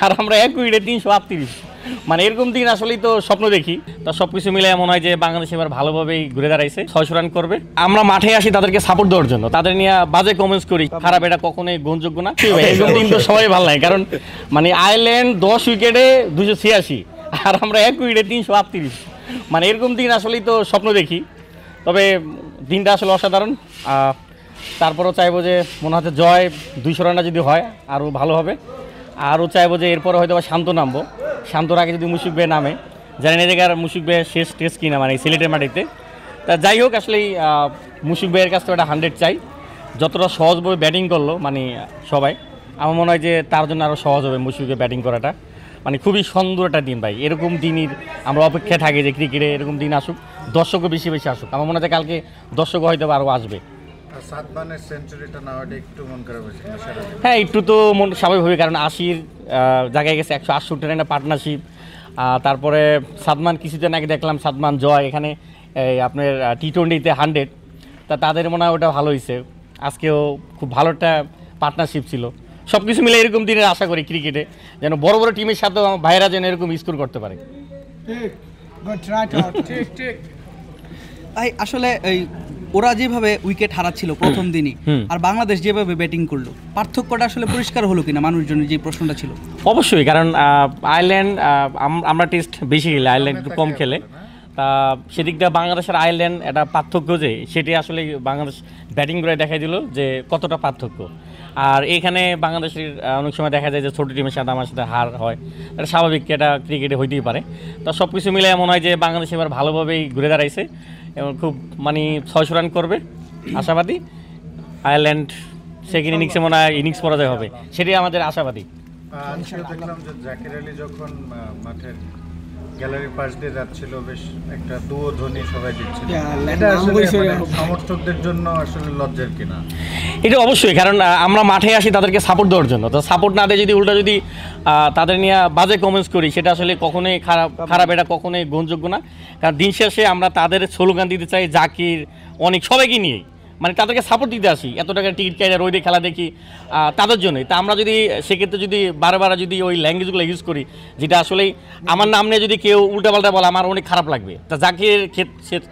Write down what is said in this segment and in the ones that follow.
আর আমরা 1 উইকেটে 338। মানে এরকম দিন আসলেই তো স্বপ্ন দেখি। তো সবকিছু মিলে মনে হয় যে বাংলাদেশ এবার ভালোভাবেই ঘুরে দাঁড়াইছে, 600 রান করবে। আমরা মাঠে আসি তাদেরকে সাপোর্ট দেওয়ার জন্য, তাদের নিয়ে বাজে কমেন্টস করি, খারাপ, এটা কখনোই গ্রহণযোগ্য না। এরকম দিন তো সবাই ভালো লাগে, কারণ মানে আয়ারল্যান্ড 10 উইকেটে 286 আর আমরা 1 উইকেটে 338। মানে এরকম দিন আসলেই তো স্বপ্ন দেখি। তবে দিনটা আসলে অসাধারণ। তারপরও চাইবো যে মনে হচ্ছে জয় 200 রানটা যদি হয় আরও ভালো হবে। আরও চাইবো যে এরপরে হয়তো শান্ত নামবো, শান্তর আগে যদি মুশফিক ভাই নামে, জানি না এদিকে আর মুশফিক ভাইয়ের শেষ টেস্ট কিনা মানে সিলেটের মাটিতে। তা যাই হোক, আসলেই মুশফিক ভাইয়ের কাছ থেকে একটা 100 চাই। যতটা সহজভাবে ব্যাটিং করলো মানে সবাই, আমার মনে হয় যে তার জন্য আরও সহজ হবে মুশফিকের ব্যাটিং করাটা। মানে খুবই সুন্দর একটা দিন ভাই, এরকম দিনই আমরা অপেক্ষায় থাকি যে ক্রিকেটে এরকম দিন আসুক, দর্শকও বেশি বেশি আসুক। আমার মনে হয় কালকে দর্শকও হয়তো আরও আসবে। সাদমানের সেঞ্চুরিটা নেওয়াটা একটু মন খারাপ হয়েছে। হ্যাঁ, একটু তো মন স্বাভাবিক হবে, কারণ 80 জায়গায় গেছে, 168 রানের পার্টনারশিপ। তারপরে সাদমান কিছুদিন আগে দেখলাম সাদমান জয় এখানে আপনার T20-তে 100, তা তাদের মনে হয় ওটা ভালো হয়েছে। আজকেও খুব ভালো একটা পার্টনারশিপ ছিল। সব কিছু মিলে এরকম দিনের আশা করি ক্রিকেটে, যেন বড় বড় টিমের সাথেও আমার ভাইরা যেন এরকম স্কোর করতে পারে। ভাই আসলে এই ওরা যেভাবে উইকেট হারাচ্ছিল প্রথম দিনই, আর বাংলাদেশ যেভাবে ব্যাটিং করলো, পার্থক্যটা আসলে পরিষ্কার হলো কিনা মানুষজনের, যে প্রশ্নটা ছিল। অবশ্যই, কারণ আয়ারল্যান্ড আমরা টেস্ট বেশি খেলে, আয়ারল্যান্ড একটু কম খেলে। তা সেদিক দিয়ে বাংলাদেশের আয়ারল্যান্ড একটা পার্থক্য, যে সেটি আসলে বাংলাদেশ ব্যাটিং করে দেখাই দিল যে কতটা পার্থক্য। আর এখানে বাংলাদেশের অনেক সময় দেখা যায় যে ছোটো টিমের সাথে আমার সাথে হার হয়, এটা স্বাভাবিক, এটা ক্রিকেটে হইতেই পারে। তো সব কিছু মিলে মনে হয় যে বাংলাদেশ এবার ভালোভাবেই ঘুরে দাঁড়াইছে এবং খুব মানে 600 রান করবে আশাবাদী। আয়ারল্যান্ড সেকেন্ড ইনিংসে মনে হয় ইনিংস পরাজয় হবে, সেটাই আমাদের আশাবাদী। আজকে দেখলাম যে জাকির আলী যখন মাঠের গ্যালারির পাশ দিয়ে যাচ্ছিল, বেশ একটা দুয়ো ধ্বনি সবাই দিচ্ছিল। এটা আসলে সমর্থকদের জন্য আসলে লজ্জার কিনা? এটা অবশ্যই, কারণ আমরা মাঠে আসি তাদেরকে সাপোর্ট দেওয়ার জন্য। তো সাপোর্ট না দিয়ে যদি উল্টা যদি তাদের নিয়ে বাজে কমেন্টস করি, সেটা আসলে কখনোই খারাপ, এটা কখনোই গ্রহণযোগ্য না। কারণ দিন শেষে আমরা তাদের স্লোগান দিতে চাই জাকির অনেক সবাইকে নিয়েই, মানে তাদেরকে সাপোর্ট দিতে আসি। এত টাকা টিকিট কেটে রোদে খেলা দেখি তাদের জন্যই। তা আমরা যদি সেক্ষেত্রে যদি বারবার যদি ওই ল্যাঙ্গুয়েজগুলো ইউজ করি, যেটা আসলেই আমার নাম নিয়ে যদি কেউ উল্টাপাল্টা বলে, আমার অনেক খারাপ লাগবে। তা জাকিরের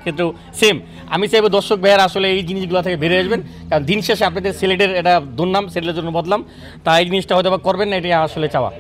ক্ষেত্রেও সেম, আমি চাইবো দর্শক ভাইয়ের আসলে এই জিনিসগুলো থেকে বেরিয়ে আসবেন। কারণ দিন শেষে আপনাদের সিলেটের এটা দুর্নাম, সিলেটের জন্য বদলাম, তা এই জিনিসটা হয়তো বা করবেন না, এটাই আসলে চাওয়া।